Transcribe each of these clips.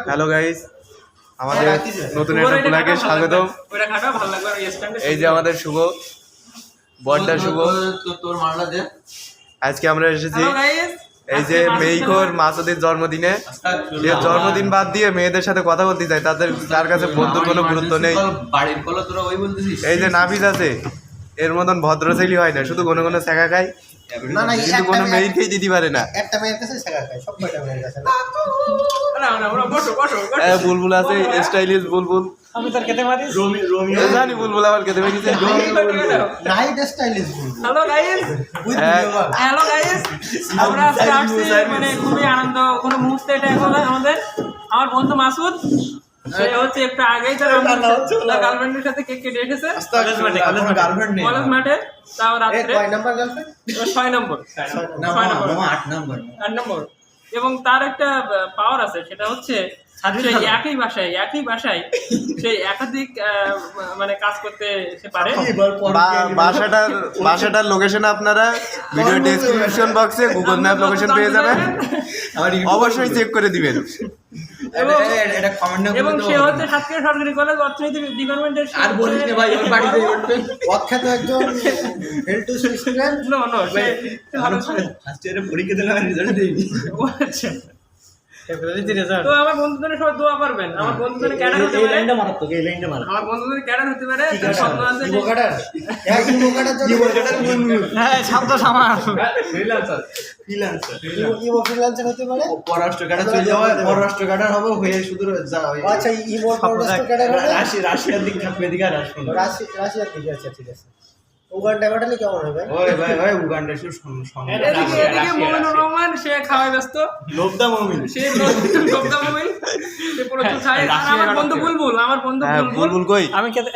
Hello guys, আমাদের নতুন একটা ব্লগে স্বাগতম। এই যে আমাদের শুভ বড়দা শুভ, আজকে আমরা এসেছি এই যে মেইখোর মাসুদের জন্মদিনে। জন্মদিন বাদ দিয়ে মেয়েদের সাথে কথা বলতে চাই, তার কাছে বন্ধুর কোনো গুরুত্ব নেই। এই যে নাফিস আছে, এর মতন ভদ্র ছেলে হয় না, শুধু কোনো কোনো শেখা খায়, কিন্তু কোনো মেয়েকেই দিতে পারে না। বুলবুল আছে, স্টাইলিশ বুলবুল। আমি তার খেতে মারি জানি বুলবুল আবার খেতে পেয়েছে। হ্যালো গাইস, আমরা আজকে আসছি মানে খুবই আনন্দ কোনো মুহূর্তে। এটা এখন আমার বন্ধু মাসুদ, সে হচ্ছে একটু আগেই তার গার্লফ্রেন্ডের সাথে কেক কেটে এসেছে কলেজ মাঠে। তাও রাত্রে 6 নম্বর 8 নম্বর। এবং তার একটা পাওয়ার আছে, সেটা হচ্ছে একই বাসায় সেই একাধিক মানে কাজ করতে সে পারে। বাসাটার লোকেশন আপনারা ভিডিও ডেসক্রিপশন বক্সে গুগল ম্যাপ লোকেশন পেয়ে যাবেন, অবশ্যই চেক করে দিবেন। এবং সে হচ্ছে সাতক্ষীরা সরকারি কলেজ অর্থনীতি ডিপার্টমেন্টের অখ্যাত একজন তো আমার বন্ধুদের সবাই দোয়া করবেন। আমার বন্ধুদের ক্যাডার হতে পারে, আমার বন্ধুদের ক্যাডার হতে পারে। স্বপ্ন আছে পররাষ্ট্র ক্যাডার হবে হয়ে শুধু রাশিয়ার দিক থাকবে, এদিকে আর আসবে না। রাশিয়ার দিকে। আচ্ছা ঠিক আছে, উগান্ডা পাঠালে কেমন হবে? ওরে ভাই ভাই উগান্ডা শুধু এদিকে মুমিনুর রহমান, সে খাওয়ায় ব্যস্ত। লোকদা মুমিন, সে লোকদা মুমিন, সে প্রচুর খায়। আর আমার বন্ধু বুলবুল, বুলবুল কই? আমি খেতে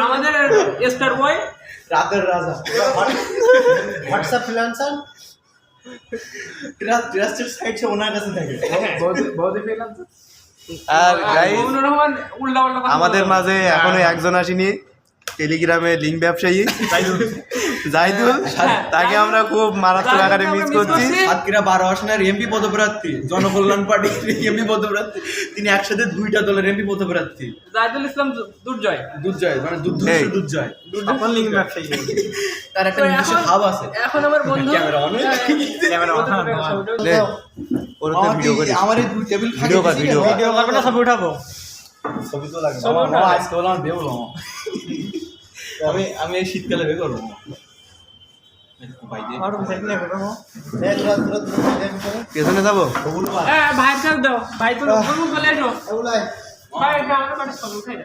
আমাদের স্টার বয়, রাতের রাজা, হোয়াটসঅ্যাপ ফ্রিল্যান্সার ট্রাস্টেড সাইট সে ওনার কাছে থাকে। আর গাইস, মুমিনুর রহমান উল্টা আমাদের মাঝে এখনো একজন আসেনি, টেলিগ্রামে লিঙ্ক ব্যবসায়ী জাহিদুল। তাকে আমরা খুব মারাত্মক আকারে মিস করছি। সাতক্ষীরা 12 আসনের এমপি পদপ্রার্থী, জনকল্যাণ পার্টির এমপি পদপ্রার্থী। তিনি একসাথে 2টা দলের এমপি পদপ্রার্থী। জাহিদুল ইসলাম দুর্জয় মানে দুর্জয় লিঙ্ক ব্যবসায়ী। তার একটা নিজস্ব ভাব আছে। এখন আমার বন্ধু ভিডিও করি, আমার এই 2 টেবিল ভিডিও করবে না, ছবি উঠাবো। ছবি তো লাগে আজকে বললাম বেউল আমি এই শীতকালে বে করবো। পেছনে যাবো। ভাই দাও, ভাই তো বলে এসো ভাই, এটা আমাদের বাড়ির সব উঠাই।